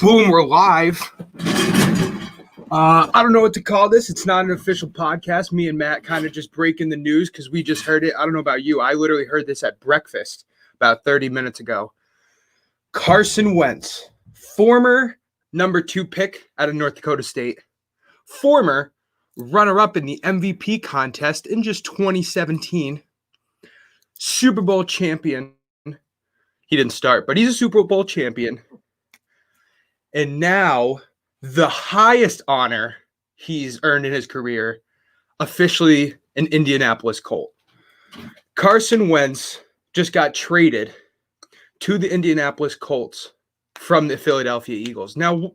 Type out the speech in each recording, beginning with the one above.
Boom, we're live. I don't know what to call this. It's not an official podcast. Me and Matt kind of just breaking the news because we just heard it. I don't know about you. I literally heard this at breakfast about 30 minutes ago. Carson Wentz, former number 2 pick out of North Dakota State, former runner-up in the MVP contest in just 2017, Super Bowl champion. He didn't start, but he's a Super Bowl champion. And now the highest honor he's earned in his career, officially an Indianapolis Colt. Carson Wentz just got traded to the Indianapolis Colts from the Philadelphia Eagles. Now,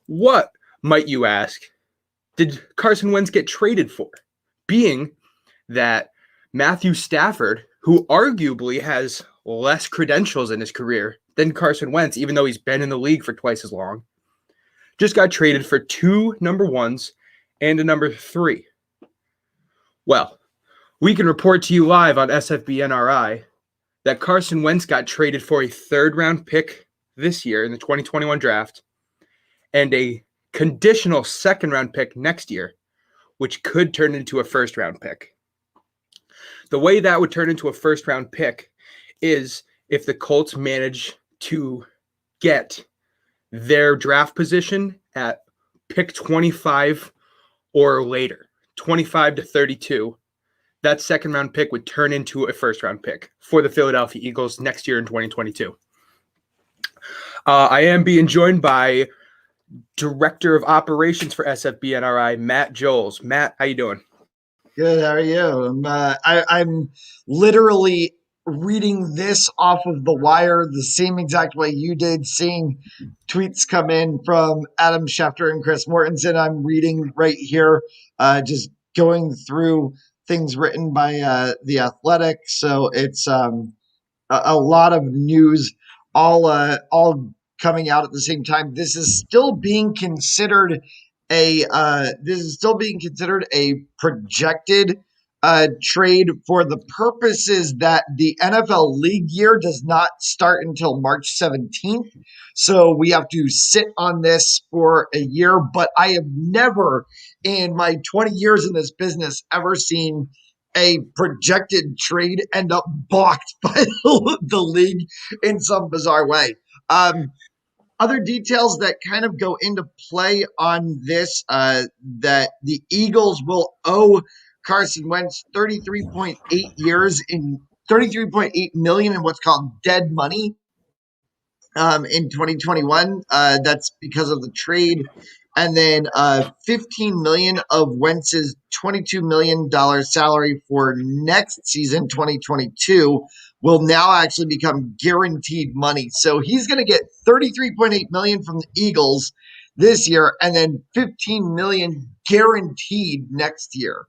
what, might you ask, did Carson Wentz get traded for? Being that Matthew Stafford, who arguably has less credentials in his career than Carson Wentz, even though he's been in the league for twice as long, just got traded for 2 number 1s and a number 3. Well, we can report to you live on SFBNRI that Carson Wentz got traded for a 3rd-round pick this year in the 2021 draft and a conditional 2nd-round pick next year, which could turn into a 1st-round pick. The way that would turn into a 1st-round pick is if the Colts manage to get their draft position at pick 25 or later, 25 to 32, that 2nd-round pick would turn into a 1st-round pick for the Philadelphia Eagles next year in 2022. I am being joined by Director of Operations for SFBNRI, Matt Joels. Matt, how you doing? Good. How are you? I'm literally reading this off of the wire the same exact way you did, seeing tweets come in from Adam Schefter and Chris Mortensen. I'm reading right here, just going through things written by The Athletic. So it's a lot of news all coming out at the same time. This is still being considered a projected trade for the purposes that the NFL league year does not start until March 17th. So we have to sit on this for a year. But I have never in my 20 years in this business ever seen a projected trade end up balked by the league in some bizarre way. Other details that kind of go into play on this, that the Eagles will owe Carson Wentz 33.8 million in what's called dead money in 2021. That's because of the trade. And then 15 million of Wentz's $22 million salary for next season, 2022, will now actually become guaranteed money. So he's going to get 33.8 million from the Eagles this year and then 15 million guaranteed next year.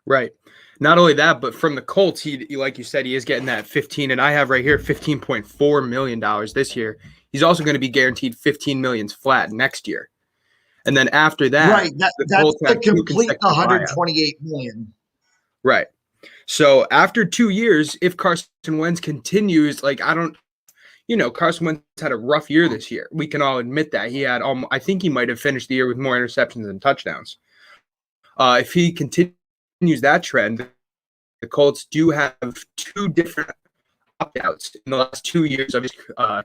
Right. Not only that, but from the Colts, he like you said, he is getting that 15, and I have right here $15.4 million this year. He's also going to be guaranteed 15 million flat next year. And then after that, right, that's the complete 128 million. Right. So after 2 years, if Carson Wentz continues, Carson Wentz had a rough year this year. We can all admit that. He had, I think he might have finished the year with more interceptions than touchdowns. If he continues that trend, the Colts do have 2 different opt-outs in the last 2 years of his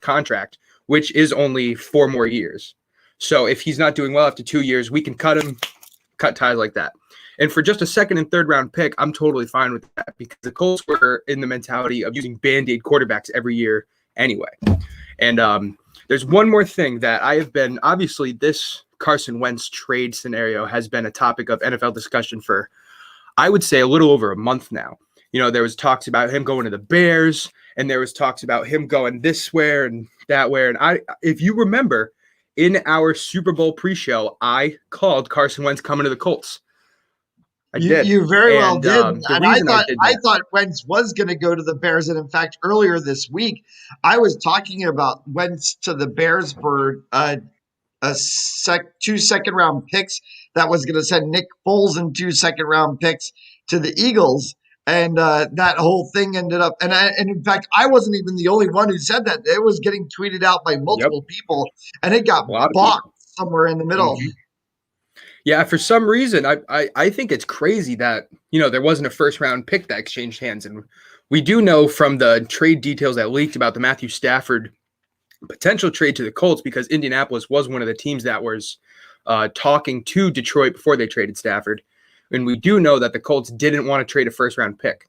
contract, which is only 4 more years. So if he's not doing well after 2 years, we can cut him, cut ties like that. And for just a 2nd and 3rd round pick, I'm totally fine with that because the Colts were in the mentality of using Band-Aid quarterbacks every year anyway. And there's one more thing that I have been, obviously this Carson Wentz trade scenario has been a topic of NFL discussion for, I would say, a little over a month now. You know, there was talks about him going to the Bears, and there was talks about him going this way and that way. And if you remember, in our Super Bowl pre-show, I called Carson Wentz coming to the Colts. I did. You very well did. And I thought Wentz was going to go to the Bears. And in fact, earlier this week, I was talking about Wentz to the Bears for 2 2nd-round picks that was going to send Nick Foles and 2 2nd-round picks to the Eagles. And that whole thing ended up, and in fact, I wasn't even the only one who said that. It was getting tweeted out by Yep, multiple people, and it got a lot of balked people. somewhere in the middle. Mhm. Yeah, for some reason, I think it's crazy that there wasn't a first round pick that exchanged hands, and we do know from the trade details that leaked about the Matthew Stafford potential trade to the Colts, because Indianapolis was one of the teams that was talking to Detroit before they traded Stafford. And we do know that the Colts didn't want to trade a first round pick.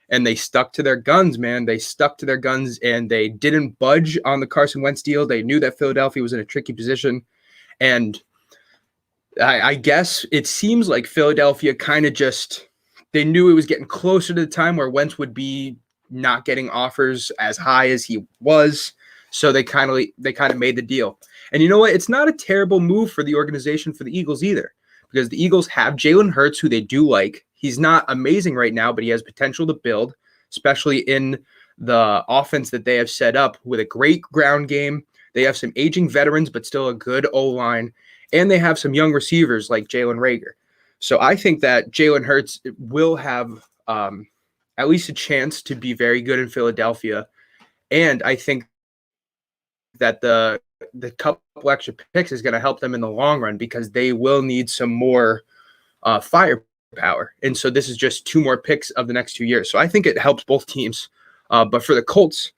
And they stuck to their guns, man. They stuck to their guns and they didn't budge on the Carson Wentz deal. They knew that Philadelphia was in a tricky position. And I guess it seems like Philadelphia kind of they knew it was getting closer to the time where Wentz would be not getting offers as high as he was. So they kind of made the deal. And you know what? It's not a terrible move for the organization, for the Eagles either, because the Eagles have Jalen Hurts, who they do like. He's not amazing right now, but he has potential to build, especially in the offense that they have set up with a great ground game. They have some aging veterans, but still a good O-line. And they have some young receivers like Jalen Reagor. So I think that Jalen Hurts will have at least a chance to be very good in Philadelphia. And I think that the couple extra picks is going to help them in the long run, because they will need some more firepower. And so this is just 2 more picks of the next 2 years. So I think it helps both teams. But for the Colts,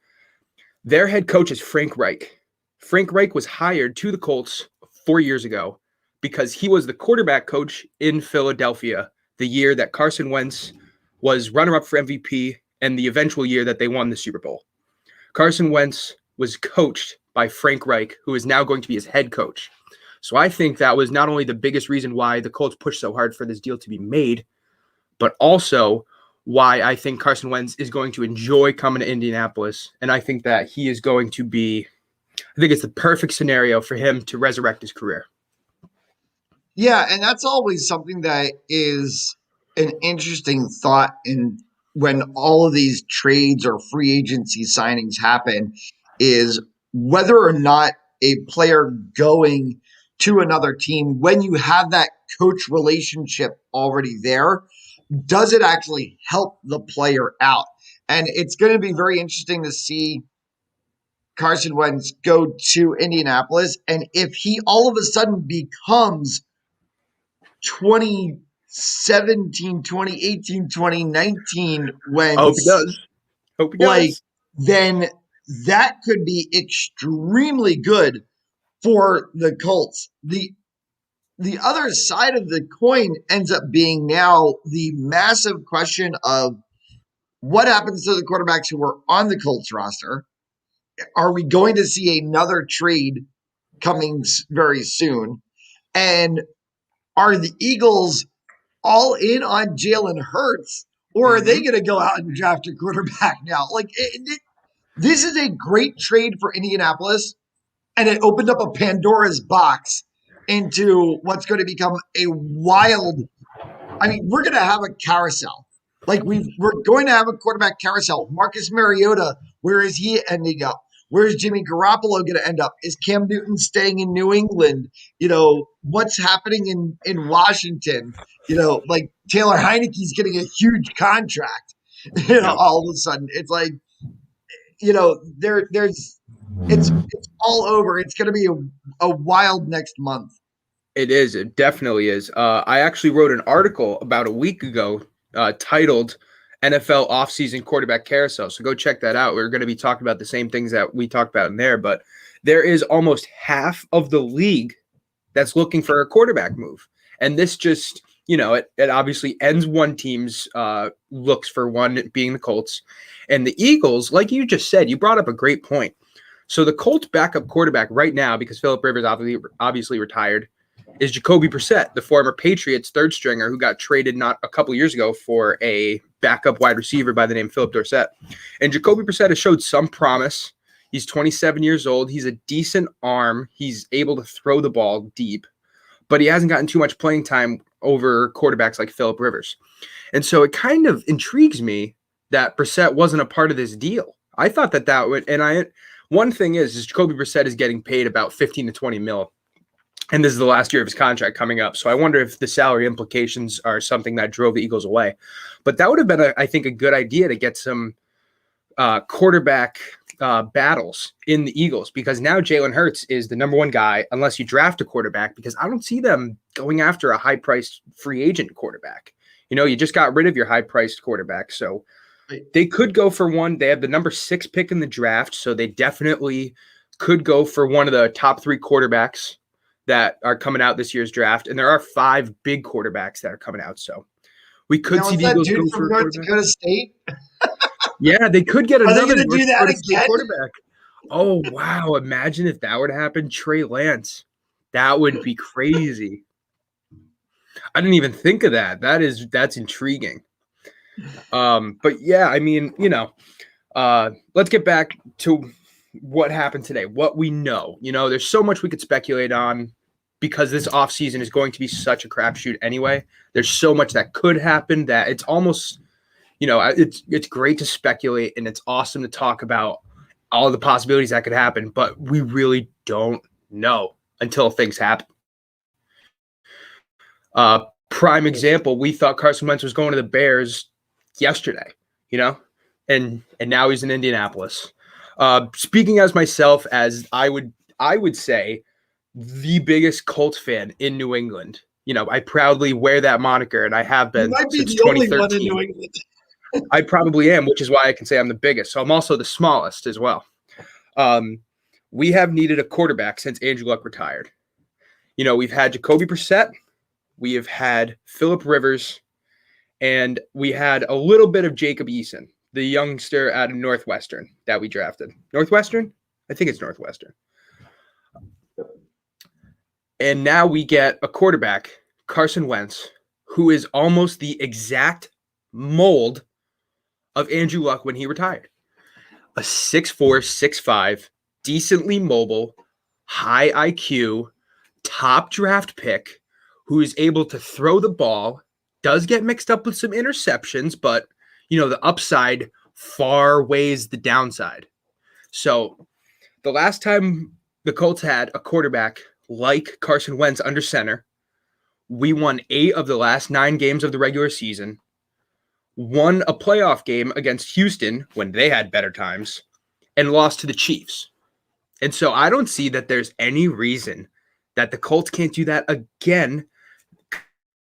their head coach is Frank Reich. Frank Reich was hired to the Colts 4 years ago because he was the quarterback coach in Philadelphia the year that Carson Wentz was runner-up for MVP and the eventual year that they won the Super Bowl. Carson Wentz was coached by Frank Reich, who is now going to be his head coach. So I think that was not only the biggest reason why the Colts pushed so hard for this deal to be made, but also why I think Carson Wentz is going to enjoy coming to Indianapolis. And I think that he is going to be, I think it's the perfect scenario for him to resurrect his career. Yeah, and that's always something that is an interesting thought in when all of these trades or free agency signings happen, is whether or not a player going to another team, when you have that coach relationship already there, does it actually help the player out? And it's going to be very interesting to see Carson Wentz go to Indianapolis, and if he all of a sudden becomes 2017, 2018, 2019 I hope he Wentz, does. Hope he like, does. then that could be extremely good for the Colts. The other side of the coin ends up being now the massive question of what happens to the quarterbacks who are on the Colts roster. Are we going to see another trade coming very soon? And are the Eagles all in on Jalen Hurts, or are they going to go out and draft a quarterback now? Like, this is a great trade for Indianapolis, and it opened up a Pandora's box into what's going to become a wild. I mean, we're going to have a carousel. Like, we're going to have a quarterback carousel. Marcus Mariota, where is he ending up? Where's Jimmy Garoppolo going to end up? Is Cam Newton staying in New England? What's happening in Washington? Like Taylor Heineke's getting a huge contract. All of a sudden, it's like, there's it's all over. It's going to be a wild next month. It is. It definitely is. I actually wrote an article about a week ago titled NFL Offseason Quarterback Carousel. So go check that out. We're going to be talking about the same things that we talked about in there, but there is almost half of the league that's looking for a quarterback move. And this just, it obviously ends one team's looks for one, being the Colts. And the Eagles, like you just said, you brought up a great point. So the Colts backup quarterback right now, because Philip Rivers obviously retired, is Jacoby Brissett, the former Patriots third stringer who got traded not a couple years ago for a backup wide receiver by the name Philip Dorsett. And Jacoby Brissett has showed some promise. He's 27 years old. He's a decent arm. He's able to throw the ball deep, but he hasn't gotten too much playing time over quarterbacks like Philip Rivers. And so it kind of intrigues me that Brissett wasn't a part of this deal. I thought that would, one thing is Jacoby Brissett is getting paid about 15 to 20 mil And this is the last year of his contract coming up. So I wonder if the salary implications are something that drove the Eagles away. But that would have been, I think, a good idea to get some quarterback battles in the Eagles, because now Jalen Hurts is the number one guy unless you draft a quarterback, because I don't see them going after a high-priced free agent quarterback. You just got rid of your high-priced quarterback. So they could go for one. They have the number 6 pick in the draft, so they definitely could go for one of the top 3 quarterbacks that are coming out this year's draft. And there are 5 big quarterbacks that are coming out. So we could see the Eagles go for North Dakota State. Yeah, they could get another North Dakota State quarterback. Oh, wow. Imagine if that would happen. Trey Lance. That would be crazy. I didn't even think of that. That's intriguing. But yeah, I mean, let's get back to what happened today, what we know. There's so much we could speculate on because this offseason is going to be such a crapshoot anyway. There's so much that could happen that it's almost, it's great to speculate, and it's awesome to talk about all the possibilities that could happen, but we really don't know until things happen. Prime example, we thought Carson Wentz was going to the Bears yesterday, and now he's in Indianapolis. Speaking as myself, as I would say the biggest Colts fan in New England. I proudly wear that moniker, and I have been since 2013. Only one in New England. I probably am, which is why I can say I'm the biggest. So I'm also the smallest as well. We have needed a quarterback since Andrew Luck retired. We've had Jacoby Brissett, we have had Phillip Rivers, and we had a little bit of Jacob Eason, the youngster out of Northwestern that we drafted. Northwestern? I think it's Northwestern. And now we get a quarterback, Carson Wentz, who is almost the exact mold of Andrew Luck when he retired. A 6'4", 6'5", decently mobile, high IQ, top draft pick who is able to throw the ball, does get mixed up with some interceptions, but, the upside far weighs the downside. So the last time the Colts had a quarterback like Carson Wentz under center, we won 8 of the last 9 games of the regular season, won a playoff game against Houston when they had better times, and lost to the Chiefs. And so I don't see that there's any reason that the Colts can't do that again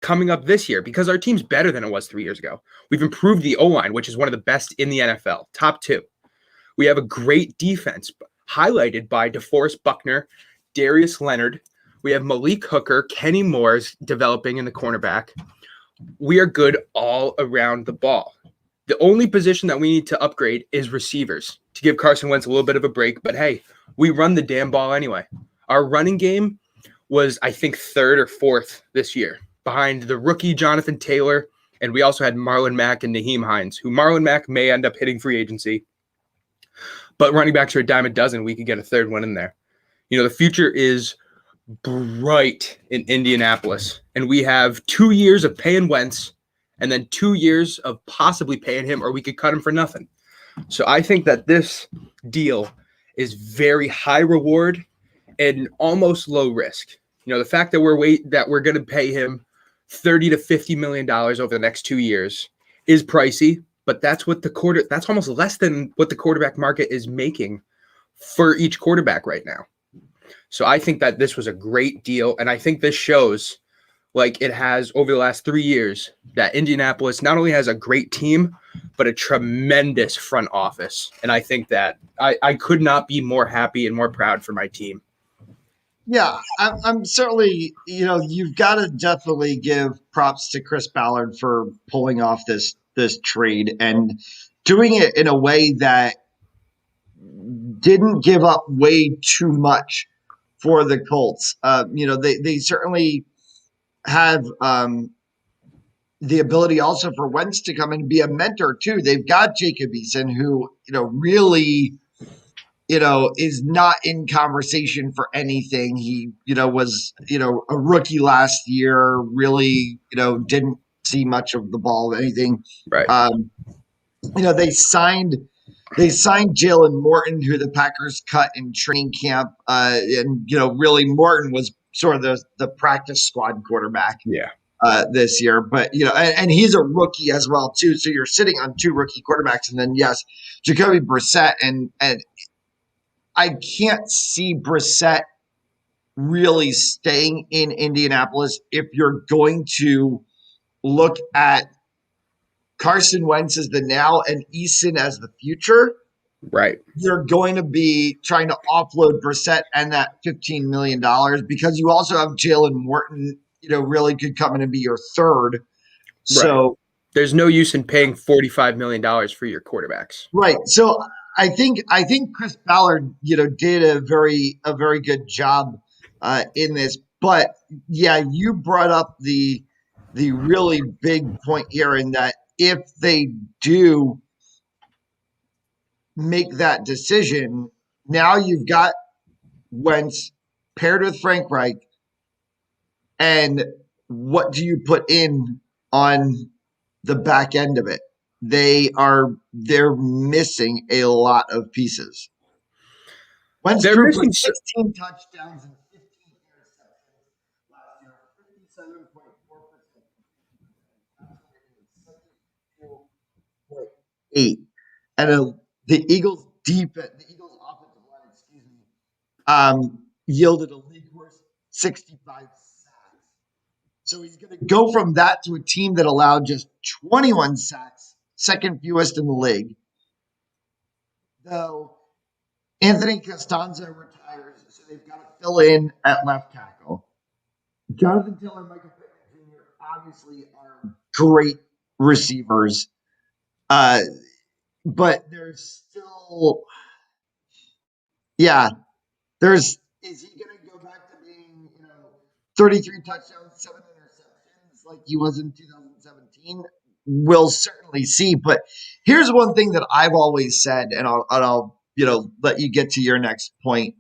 coming up this year, because our team's better than it was 3 years ago. We've improved the O-line, which is one of the best in the NFL, top 2. We have a great defense, highlighted by DeForest Buckner, Darius Leonard. We have Malik Hooker, Kenny Moore's developing in the cornerback. We are good all around the ball. The only position that we need to upgrade is receivers to give Carson Wentz a little bit of a break. But hey, we run the damn ball anyway. Our running game was, I think, 3rd or 4th this year, behind the rookie Jonathan Taylor. And we also had Marlon Mack and Naheem Hines, who Marlon Mack may end up hitting free agency. But running backs are a dime a dozen. We could get a 3rd one in there. The future is bright in Indianapolis. And we have 2 years of paying Wentz and then 2 years of possibly paying him, or we could cut him for nothing. So I think that this deal is very high reward and almost low risk. The fact that we're going to pay him $30 to $50 million over the next 2 years is pricey, but that's almost less than what the quarterback market is making for each quarterback right now. So I think that this was a great deal, and I think this shows, like it has over the last 3 years, that Indianapolis not only has a great team, but a tremendous front office. And I think that I could not be more happy and more proud for my team. Yeah, I'm certainly, you've got to definitely give props to Chris Ballard for pulling off this trade and doing it in a way that didn't give up way too much for the Colts. They certainly have the ability also for Wentz to come and be a mentor too. They've got Jacob Eason, who, really, is not in conversation for anything. He, was, a rookie last year, really, didn't see much of the ball, anything. Right. They signed Jalen Morton, who the Packers cut in training camp. And, really Morton was sort of the practice squad quarterback Yeah. this year. But, and he's a rookie as well, too. So you're sitting on two rookie quarterbacks. And then, yes, Jacoby Brissett. And I can't see Brissett really staying in Indianapolis if you're going to look at Carson Wentz as the now and Eason as the future. Right. You're going to be trying to offload Brissett and that $15 million because you also have Jalen Morton, really could come in and be your third. So there's no use in paying $45 million for your quarterbacks. Right. So I think Chris Ballard, did a very good job in this. But yeah, you brought up the really big point here in that if they do make that decision, now you've got Wentz paired with Frank Reich, and what do you put in on the back end of it? They're missing a lot of pieces. Wentz threw for 16 touchdowns and 15 interceptions last year, 57.4%. 8. And the Eagles offensive line, yielded a league worst 65 sacks. So he's going to go from that to a team that allowed just 21 sacks, second fewest in the league. Though Anthony Costanza retires, so they've got to fill in at left tackle. Jonathan Taylor and Michael Pittman Jr. obviously are great receivers. But there's still, is he going to go back to being, 33 touchdowns, 7 interceptions like he was in 2017? We'll certainly see. But here's one thing that I've always said, and I'll let you get to your next point.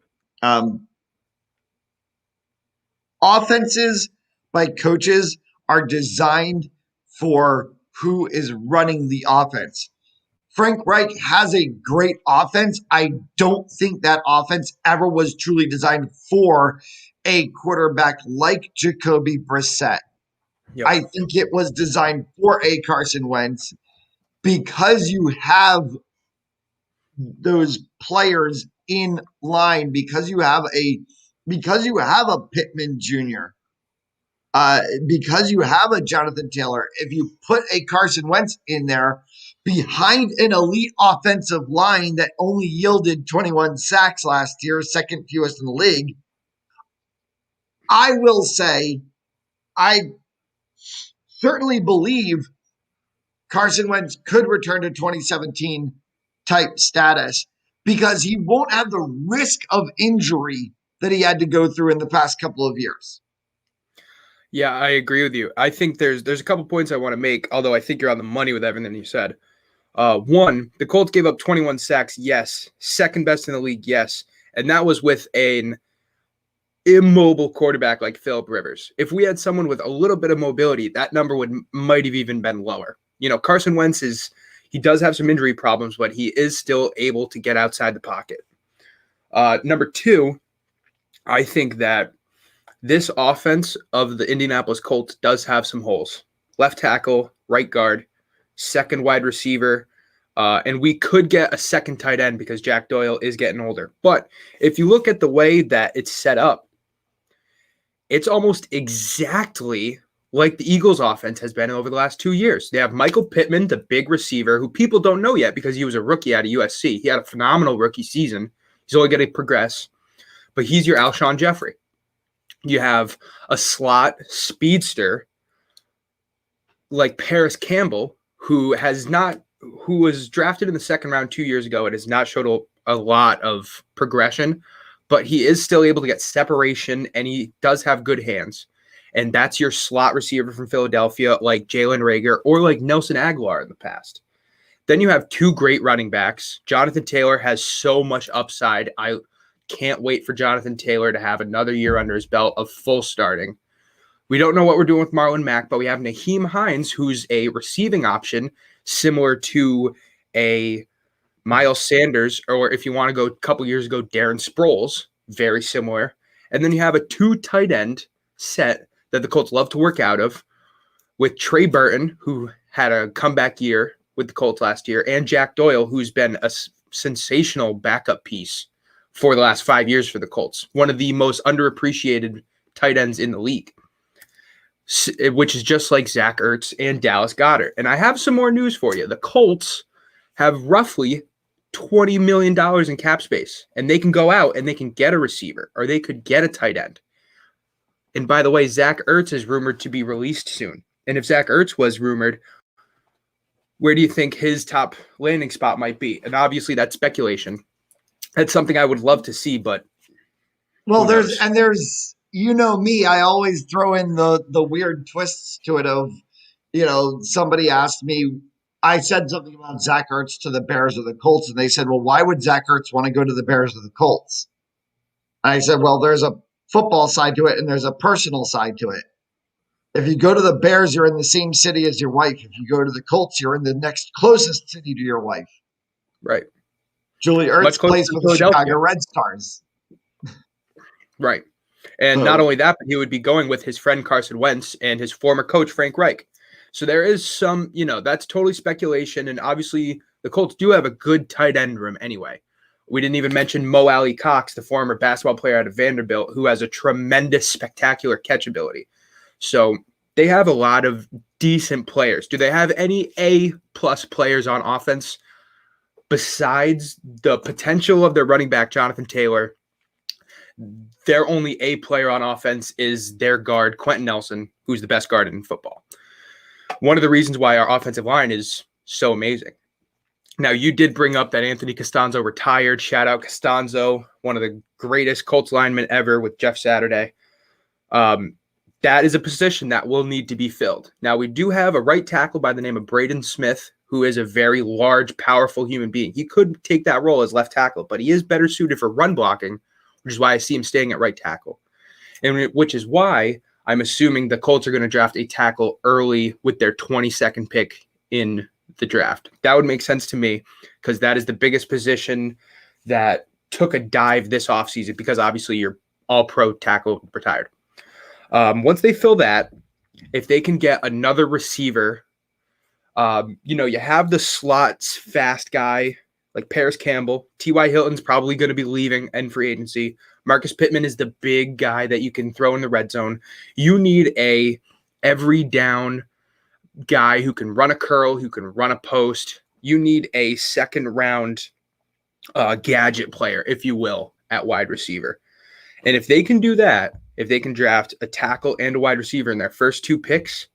Offenses by coaches are designed for who is running the offense. Frank Reich has a great offense. I don't think that offense ever was truly designed for a quarterback like Jacoby Brissett. Yep. I think it was designed for a Carson Wentz because you have those players in line, because you have a Pittman Jr., because you have a Jonathan Taylor. If you put a Carson Wentz in there behind an elite offensive line that only yielded 21 sacks last year, second fewest in the league, I will say I certainly believe Carson Wentz could return to 2017 type status because he won't have the risk of injury that he had to go through in the past couple of years. Yeah, I agree with you. I think there's a couple points I want to make, although I think you're on the money with everything you said. One, the Colts gave up 21 sacks, yes. Second best in the league, yes. And that was with an immobile quarterback like Phillip Rivers. If we had someone with a little bit of mobility, that number might have even been lower. Carson Wentz he does have some injury problems, but he is still able to get outside the pocket. Number two, I think that this offense of the Indianapolis Colts does have some holes. Left tackle, right guard, second wide receiver, and we could get a second tight end because Jack Doyle is getting older. But if you look at the way that it's set up, it's almost exactly like the Eagles offense has been over the last 2 years. They have Michael Pittman, the big receiver, who people don't know yet because he was a rookie out of USC. He had a phenomenal rookie season. He's only going to progress, but he's your Alshon Jeffrey. You have a slot speedster like Paris Campbell, who was drafted in the second round 2 years ago and has not showed a lot of progression, but he is still able to get separation and he does have good hands. And that's your slot receiver from Philadelphia, like Jalen Reagor or like Nelson Aguilar in the past. Then you have two great running backs. Jonathan Taylor has so much upside. I can't wait for Jonathan Taylor to have another year under his belt of full starting. We don't know what we're doing with Marlon Mack, but we have Naheem Hines, who's a receiving option similar to a Miles Sanders, or if you want to go a couple years ago, Darren Sproles, very similar. And then you have a 2 tight end set that the Colts love to work out of with Trey Burton, who had a comeback year with the Colts last year, and Jack Doyle, who's been a sensational backup piece for the last 5 years for the Colts. One of the most underappreciated tight ends in the league, which is just like Zach Ertz and Dallas Goedert. And I have some more news for you. The Colts have roughly $20 million in cap space, and they can go out and they can get a receiver, or they could get a tight end. And by the way, Zach Ertz is rumored to be released soon. And if Zach Ertz was rumored, where do you think his top landing spot might be? And obviously that's speculation. That's something I would love to see, but there's you know me, I always throw in the weird twists to it of, somebody asked me, I said something about Zach Ertz to the Bears or the Colts, and they said, well, why would Zach Ertz want to go to the Bears or the Colts? And I said, well, there's a football side to it and there's a personal side to it. If you go to the Bears, you're in the same city as your wife. If you go to the Colts, you're in the next closest city to your wife. Right. Julie Ertz plays for the Chicago Red Stars. Right. And not only that, but he would be going with his friend Carson Wentz and his former coach, Frank Reich. So there is some, that's totally speculation. And obviously the Colts do have a good tight end room anyway. We didn't even mention Mo Alley Cox, the former basketball player out of Vanderbilt, who has a tremendous, spectacular catch ability. So they have a lot of decent players. Do they have any A-plus players on offense besides the potential of their running back, Jonathan Taylor? Their only A player on offense is their guard, Quentin Nelson, who's the best guard in football. One of the reasons why our offensive line is so amazing. Now, you did bring up that Anthony Costanzo retired. Shout out Costanzo, one of the greatest Colts linemen ever with Jeff Saturday. That is a position that will need to be filled. Now, we do have a right tackle by the name of Braden Smith, who is a very large, powerful human being. He could take that role as left tackle, but he is better suited for run blocking, which is why I see him staying at right tackle. And which is why I'm assuming the Colts are going to draft a tackle early with their 22nd pick in the draft. That would make sense to me because that is the biggest position that took a dive this offseason because obviously your all-pro tackle retired. Once they fill that, if they can get another receiver, you have the slots fast guy like Paris Campbell. T.Y. Hilton's probably going to be leaving and free agency. Marcus Pittman is the big guy that you can throw in the red zone. You need a every down guy who can run a curl, who can run a post. You need a second round gadget player, if you will, at wide receiver. And if they can do that, if they can draft a tackle and a wide receiver in their first 2 picks,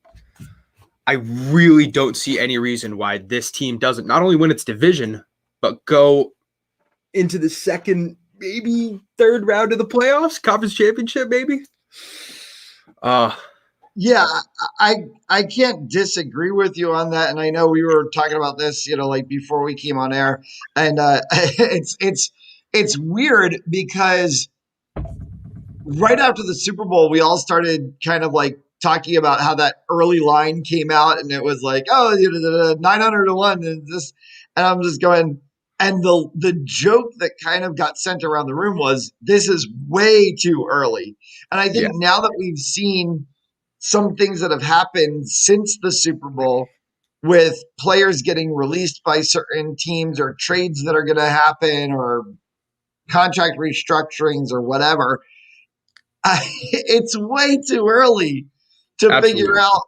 I really don't see any reason why this team doesn't not only win its division, but go into the second, maybe third round of the playoffs, conference championship, maybe. Yeah, I can't disagree with you on that. And I know we were talking about this, like before we came on air. And it's weird because right after the Super Bowl, we all started kind of like talking about how that early line came out and it was like, 900-1 and this, and I'm just going, and the joke that kind of got sent around the room was, this is way too early. And I think now that we've seen some things that have happened since the Super Bowl with players getting released by certain teams or trades that are going to happen or contract restructurings or whatever, it's way too early to figure out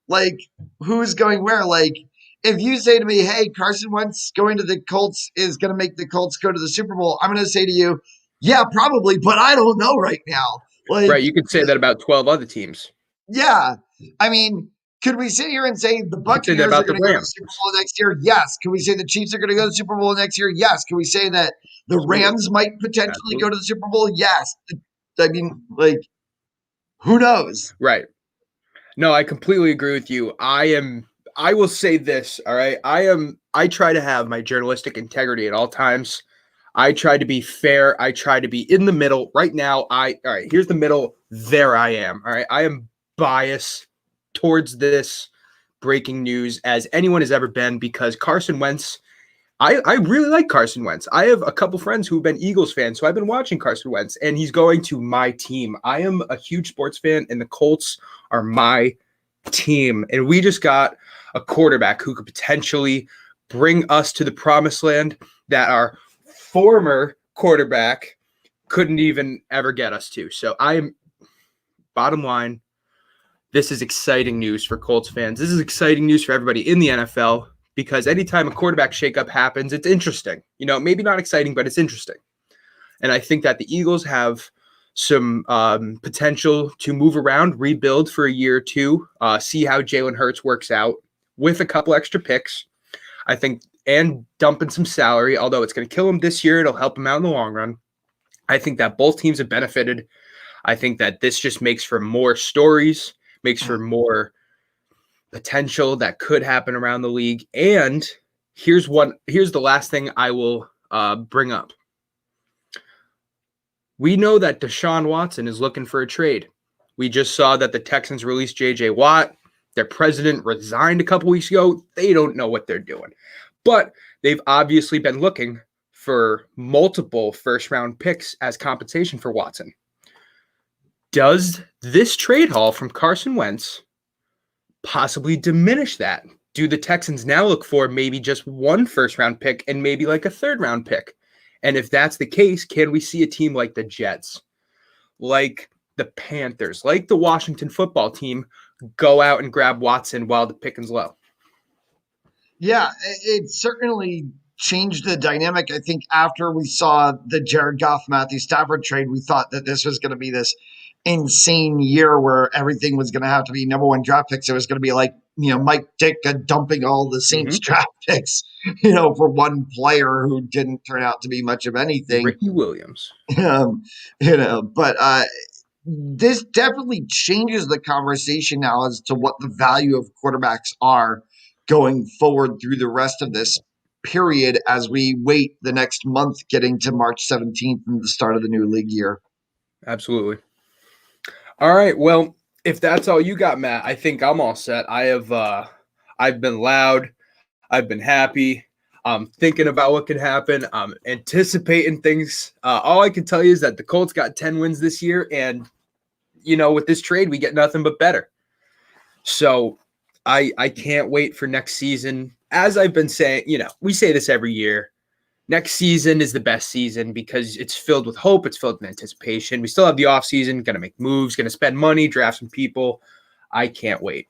like who's going where. Like if you say to me, hey, Carson Wentz going to the Colts is going to make the Colts go to the Super Bowl, I'm going to say to you, yeah, probably, but I don't know right now. Like, right, you could say that about 12 other teams. Yeah. I mean, could we sit here and say the Buccaneers are going to go to the Super Bowl next year? Yes. Can we say the Chiefs are going to go to the Super Bowl next year? Yes. Can we say that the Rams might potentially go to the Super Bowl? Yes. I mean, like, who knows? Right. No, I completely agree with you. I will say this, all right? I try to have my journalistic integrity at all times. I try to be fair. I try to be in the middle. Right now, all right, here's the middle. There I am. All right. I am biased towards this breaking news as anyone has ever been because Carson Wentz, I really like Carson Wentz. I have a couple friends who've been Eagles fans, so I've been watching Carson Wentz, and he's going to my team. I am a huge sports fan, and the Colts are my team. And we just got a quarterback who could potentially bring us to the promised land that our former quarterback couldn't even ever get us to. So bottom line, this is exciting news for Colts fans. This is exciting news for everybody in the NFL because anytime a quarterback shakeup happens, it's interesting. Maybe not exciting, but it's interesting. And I think that the Eagles have some potential to move around, rebuild for a year or two, see how Jalen Hurts works out with a couple extra picks, I think, and dumping some salary. Although it's going to kill him this year, it'll help him out in the long run. I think that both teams have benefited. I think that this just makes for more stories, makes for more potential that could happen around the league. And here's the last thing I will bring up. We know that Deshaun Watson is looking for a trade. We just saw that the Texans released J.J. Watt. Their president resigned a couple weeks ago. They don't know what they're doing. But they've obviously been looking for multiple first-round picks as compensation for Watson. Does this trade haul from Carson Wentz possibly diminish that? Do the Texans now look for maybe just one first-round pick and maybe like a third-round pick? And if that's the case, can we see a team like the Jets, like the Panthers, like the Washington football team go out and grab Watson while the picking's low? Yeah, it certainly changed the dynamic. I think after we saw the Jared Goff, Matthew Stafford trade, we thought that this was going to be this insane year where everything was going to have to be number one draft picks. It was going to be like, Mike Ditka dumping all the Saints draft picks, for one player who didn't turn out to be much of anything. Ricky Williams. But this definitely changes the conversation now as to what the value of quarterbacks are going forward through the rest of this period as we wait the next month getting to March 17th and the start of the new league year. Absolutely. All right. Well, if that's all you got, Matt, I think I'm all set. I've been loud. I've been happy. I'm thinking about what could happen. I'm anticipating things. All I can tell you is that the Colts got 10 wins this year. And, with this trade, we get nothing but better. So I can't wait for next season. As I've been saying, we say this every year. Next season is the best season because it's filled with hope. It's filled with anticipation. We still have the offseason, going to make moves, going to spend money, draft some people. I can't wait.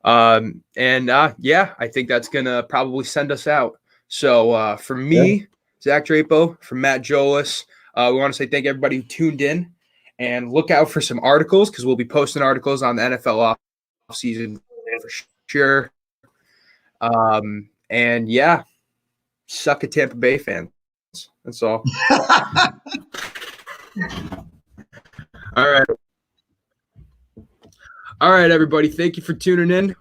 I think that's going to probably send us out. So for me, Zach Drapo, from Matt Jolis, we want to say thank everybody who tuned in and look out for some articles because we'll be posting articles on the NFL offseason for sure. Suck at Tampa Bay fans. That's all. All right. All right, everybody. Thank you for tuning in.